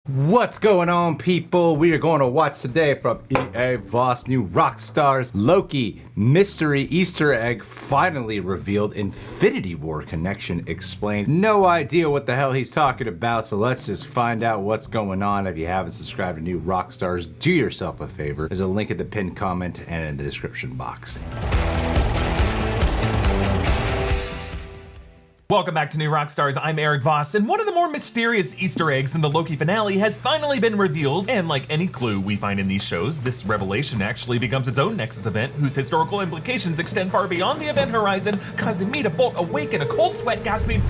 What's going on, people? We are going to watch today from EA Voss new Rockstars Loki mystery Easter egg finally revealed, Infinity War connection explained. No idea what the hell he's talking about, so let's just find out what's going on. If you haven't subscribed to new Rockstars, do yourself a favor. There's a link in the pinned comment and in the description box. Welcome back to New Rockstars. I'm Eric Voss, and one of the more mysterious Easter eggs in the Loki finale has finally been revealed. And like any clue we find in these shows, this revelation actually becomes its own Nexus event, whose historical implications extend far beyond the event horizon, causing me to bolt awake in a cold sweat, gasping,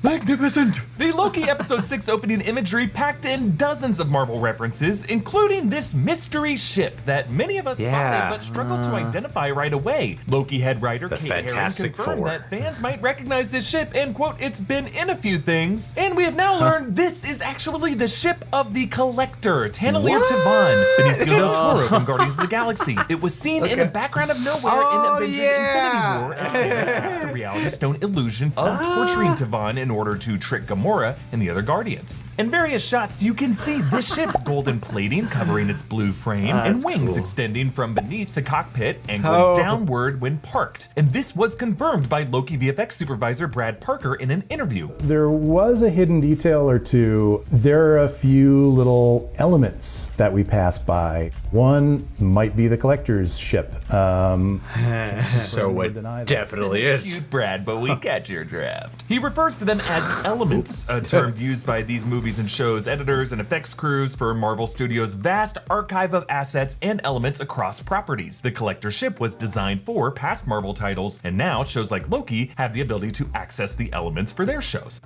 magnificent! The Loki Episode 6 opening imagery packed in dozens of Marvel references, including this mystery ship that many of us spotted but struggled to identify right away. Loki head writer Kate Herring confirmed that fans might recognize this ship and, quote, it's been in a few things. And we have now learned this is actually the ship of the Collector, Tanelier Tivan, Benicio del Toro from Guardians of the Galaxy. It was seen in the background of nowhere in Avengers Infinity War as Thanos cast a Reality Stone illusion of torturing Tivan in order to trick Gamora and the other Guardians. In various shots, you can see this ship's golden plating covering its blue frame and wings extending from beneath the cockpit, angling downward when parked. And this was confirmed by Loki VFX supervisor Brad Parker in an interview. There was a hidden detail or two. There are a few little elements that we passed by. One might be the Collector's ship. So it definitely is. Cute, Brad, but we catch your draft. He refers to them as elements, a term used by these movies and shows editors and effects crews for Marvel Studios' vast archive of assets and elements across properties. The Collector ship was designed for past Marvel titles, and now shows like Loki have the ability to access the elements for their shows.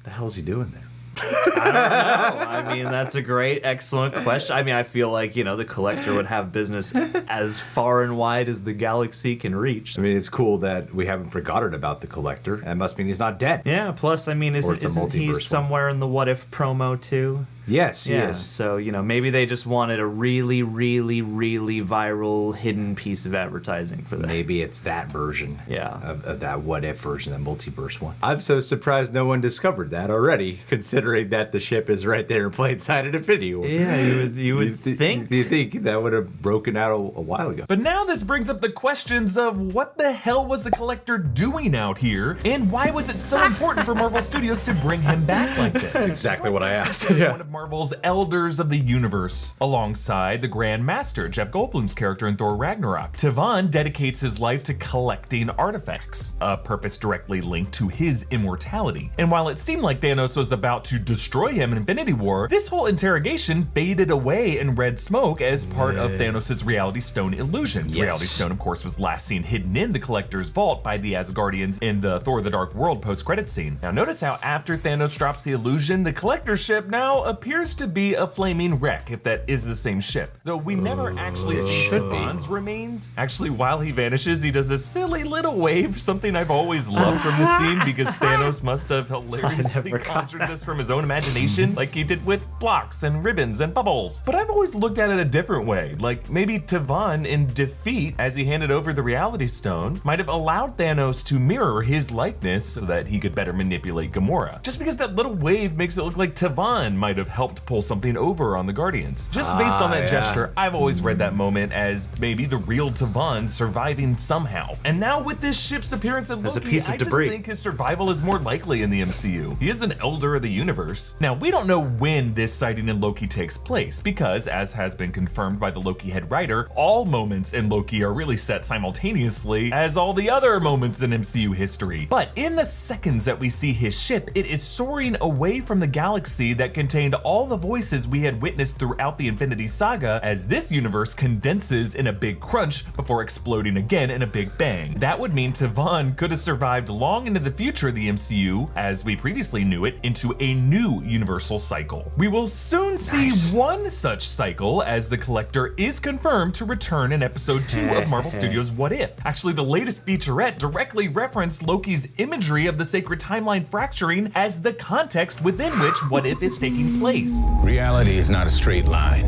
The hell's he doing there? I don't know. I mean, that's a great, excellent question. I mean, I feel like, you know, the Collector would have business as far and wide as the galaxy can reach. I mean, it's cool that we haven't forgotten about the Collector. That must mean he's not dead. Yeah, plus, I mean, isn't he somewhere in the What If promo too? Yes, he is. So, you know, maybe they just wanted a really, really, really viral hidden piece of advertising for that. Maybe it's that version of that What If version, that multiverse one. I'm so surprised no one discovered that already, considering that the ship is right there in plain sight in Infinity War. Yeah, you would think. You think that would have broken out a while ago. But now this brings up the questions of what the hell was the Collector doing out here, and why was it so important for Marvel Studios to bring him back like this? That's exactly what I asked. One of Marvel's elders of the universe, alongside the Grand Master, Jeff Goldblum's character in Thor Ragnarok. Tivan dedicates his life to collecting artifacts, a purpose directly linked to his immortality. And while it seemed like Thanos was about to destroy him in Infinity War, this whole interrogation faded away in red smoke as part of Thanos' Reality Stone illusion. The Reality Stone, of course, was last seen hidden in the Collector's vault by the Asgardians in the Thor the Dark World post-credit scene. Now notice how after Thanos drops the illusion, the Collector ship now appears to be a flaming wreck, if that is the same ship. Though we never actually see Tivan's remains. Actually, while he vanishes, he does a silly little wave, something I've always loved from this scene because Thanos must have hilariously conjured this from his own imagination, like he did with blocks and ribbons and bubbles. But I've always looked at it a different way. Like maybe Tivan, in defeat, as he handed over the Reality Stone, might have allowed Thanos to mirror his likeness so that he could better manipulate Gamora. Just because that little wave makes it look like Tivan might have helped pull something over on the Guardians. Just based on that gesture, I've always read that moment as maybe the real Tivan surviving somehow. And now with this ship's appearance in Loki, I just think his survival is more likely in the MCU. He is an elder of the universe. Now, we don't know when this sighting in Loki takes place because, as has been confirmed by the Loki head writer, all moments in Loki are really set simultaneously as all the other moments in MCU history. But in the seconds that we see his ship, it is soaring away from the galaxy that contained all the voices we had witnessed throughout the Infinity Saga as this universe condenses in a big crunch before exploding again in a big bang. That would mean Tivan could have survived long into the future of the MCU, as we previously knew it, into a new universal cycle. We will soon see one such cycle as the Collector is confirmed to return in episode 2 of Marvel Studios' What If. Actually, the latest featurette directly referenced Loki's imagery of the sacred timeline fracturing as the context within which What If is taking place. Reality is not a straight line.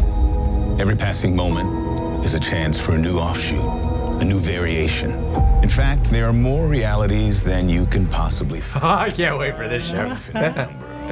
Every passing moment is a chance for a new offshoot, a new variation. In fact, there are more realities than you can possibly find. I can't wait for this show. Number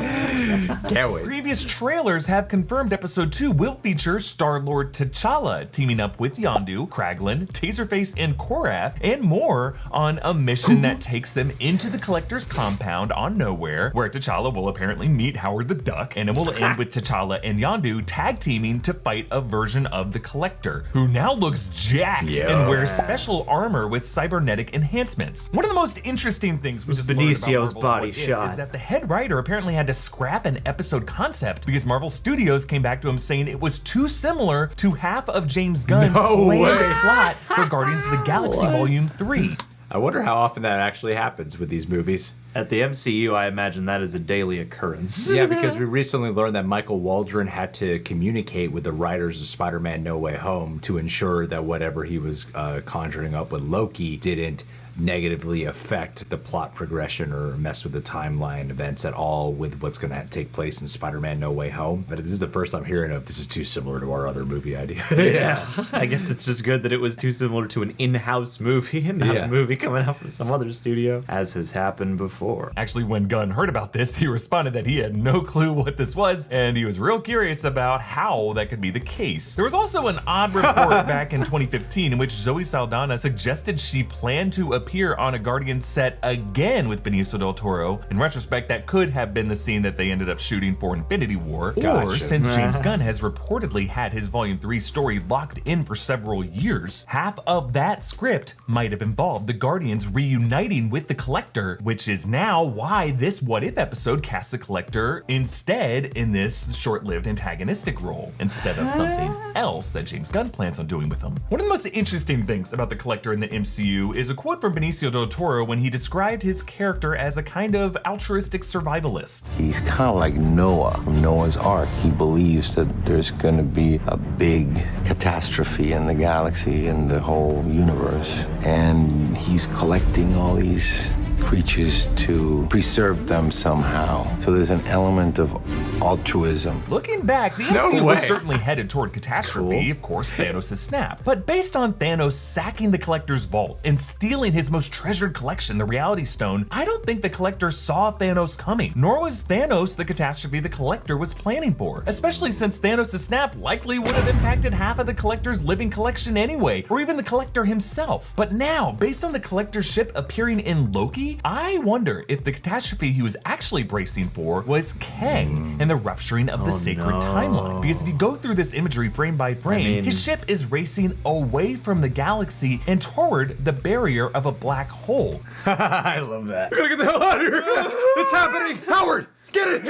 Can't wait. Previous trailers have confirmed episode 2 will feature Star-Lord T'Challa teaming up with Yondu, Kraglin, Taserface, and Korath, and more on a mission that takes them into the Collector's compound on Nowhere, where T'Challa will apparently meet Howard the Duck, and it will end with T'Challa and Yondu tag teaming to fight a version of the Collector, who now looks jacked and wears special armor with cybernetic enhancements. One of the most interesting things was Benicio's body shot. Is that the head writer apparently had to scrap an episode concept because Marvel Studios came back to him saying it was too similar to half of James Gunn's planned plot for Guardians of the Galaxy Volume 3. I wonder how often that actually happens with these movies. At the MCU, I imagine that is a daily occurrence. Yeah, because we recently learned that Michael Waldron had to communicate with the writers of Spider-Man No Way Home to ensure that whatever he was conjuring up with Loki didn't negatively affect the plot progression or mess with the timeline events at all with what's going to take place in Spider-Man No Way Home. But this is the first I'm hearing of this is too similar to our other movie idea. Yeah, I guess it's just good that it was too similar to an in-house movie and not a movie coming out from some other studio, as has happened before. Actually, when Gunn heard about this, he responded that he had no clue what this was, and he was real curious about how that could be the case. There was also an odd report back in 2015 in which Zoe Saldana suggested she planned to appear on a Guardians set again with Benicio del Toro. In retrospect, that could have been the scene that they ended up shooting for Infinity War. Or since James Gunn has reportedly had his Volume 3 story locked in for several years, half of that script might have involved the Guardians reuniting with the Collector, which is now why this What If episode casts the Collector instead in this short-lived antagonistic role, instead of something else that James Gunn plans on doing with him. One of the most interesting things about the Collector in the MCU is a quote from Benicio del Toro when he described his character as a kind of altruistic survivalist. He's kind of like Noah from Noah's Ark. He believes that there's going to be a big catastrophe in the galaxy and the whole universe, and he's collecting all these creatures to preserve them somehow. So there's an element of altruism. Looking back, the MCU was certainly headed toward catastrophe, of course, Thanos' snap. But based on Thanos sacking the Collector's vault and stealing his most treasured collection, the Reality Stone, I don't think the Collector saw Thanos coming, nor was Thanos the catastrophe the Collector was planning for, especially since Thanos' snap likely would have impacted half of the Collector's living collection anyway, or even the Collector himself. But now, based on the Collector's ship appearing in Loki, I wonder if the catastrophe he was actually bracing for was Kang and the rupturing of the sacred timeline. Because if you go through this imagery frame by frame, his ship is racing away from the galaxy and toward the barrier of a black hole. I love that. We're gonna get the hell out of here. It's happening. Howard, get it.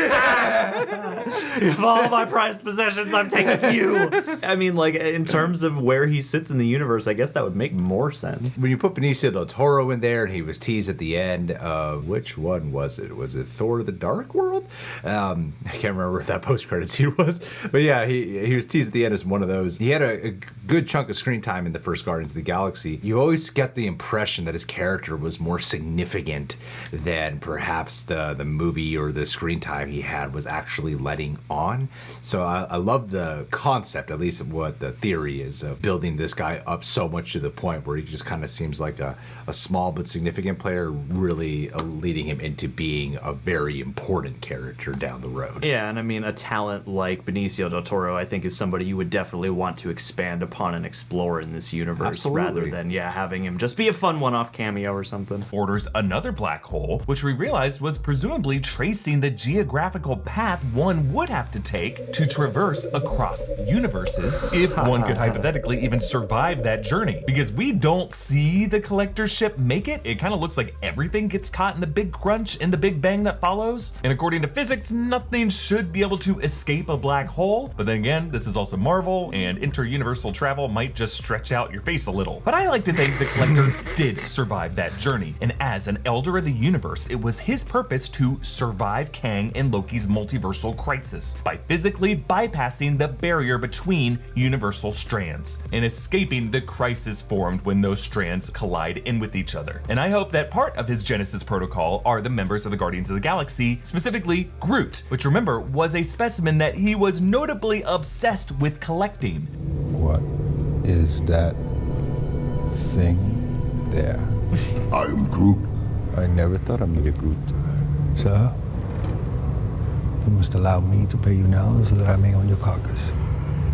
Of all my prized possessions, I'm taking you. I mean, like, in terms of where he sits in the universe, I guess that would make more sense. When you put Benicio del Toro in there and he was teased at the end of, which one was it? Was it Thor the Dark World? I can't remember if that post-credit scene was. But yeah, he was teased at the end as one of those. He had a good chunk of screen time in the first Guardians of the Galaxy. You always get the impression that his character was more significant than perhaps the movie or the screen time he had was actually letting on. So I love the concept, at least of what the theory is, of building this guy up so much to the point where he just kind of seems like a small but significant player, really leading him into being a very important character down the road. Yeah, and I mean, a talent like Benicio del Toro, I think, is somebody you would definitely want to expand upon and explore in this universe, rather than, having him just be a fun one-off cameo or something. Orders another black hole, which we realized was presumably tracing the geographical path one would have to take to traverse across universes, if one could hypothetically even survive that journey. Because we don't see the Collector ship make it. It kind of looks like everything gets caught in the big crunch and the big bang that follows. And according to physics, nothing should be able to escape a black hole. But then again, this is also Marvel, and inter-universal travel might just stretch out your face a little. But I like to think the Collector did survive that journey. And as an Elder of the Universe, it was his purpose to survive Kang and Loki's multiversal crisis by physically bypassing the barrier between universal strands and escaping the crisis formed when those strands collide in with each other. And I hope that part of his Genesis protocol are the members of the Guardians of the Galaxy, specifically Groot, which, remember, was a specimen that he was notably obsessed with collecting. What is that thing there? I am Groot. I never thought I'd meet a Groot. Sir? You must allow me to pay you now so that I may own your carcass.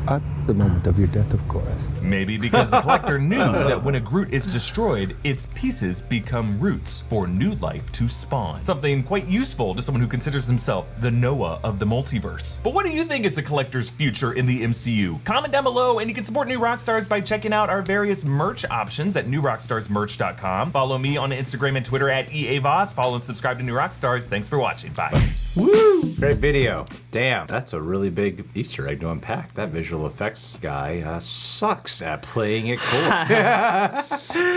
At the moment of your death, of course. Maybe because the collector knew that when a Groot is destroyed, its pieces become roots for new life to spawn. Something quite useful to someone who considers himself the Noah of the multiverse. But what do you think is the collector's future in the MCU? Comment down below, and you can support New Rockstars by checking out our various merch options at newrockstarsmerch.com. Follow me on Instagram and Twitter at EAVoss. Follow and subscribe to New Rockstars. Thanks for watching. Bye. Woo! Great video. Damn, that's a really big Easter egg to unpack. That visual effects guy sucks at playing it cool.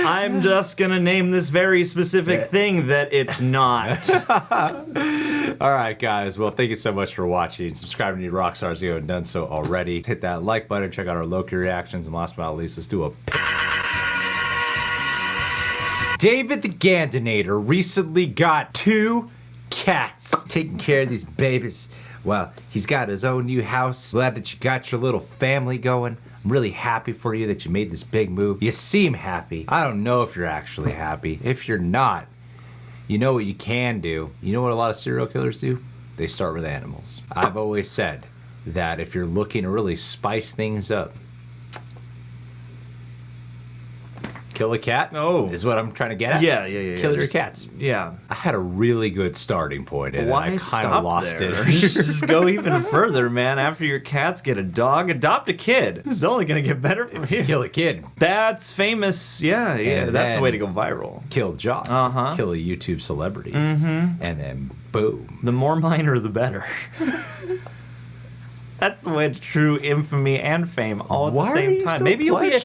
I'm just gonna name this very specific thing that it's not. All right, guys. Well, thank you so much for watching. Subscribe to New Rockstars if you haven't done so already. Hit that like button. Check out our Loki reactions. And last but not least, let's do a... David the Gandinator recently got 2 cats. Taking care of these babies. Well, he's got his own new house. Glad that you got your little family going. I'm really happy for you that you made this big move. You seem happy. I don't know if you're actually happy. If you're not, you know what you can do. You know what a lot of serial killers do? They start with animals. I've always said that if you're looking to really spice things up, kill a cat. Oh. Is what I'm trying to get at. Yeah. Kill your cats. Yeah. I had a really good starting point, and Why I kind stop of lost there? it. Just go even further, man. After your cats get a dog, adopt a kid. This is only gonna get better from here. Kill a kid. That's famous. Yeah. And That's the way to then- go viral. Kill Jock. Uh-huh. Kill a YouTube celebrity. And then boom. The more minor, the better. That's the way to true infamy and fame all at Why the are same you time. still Maybe you'll be a pledged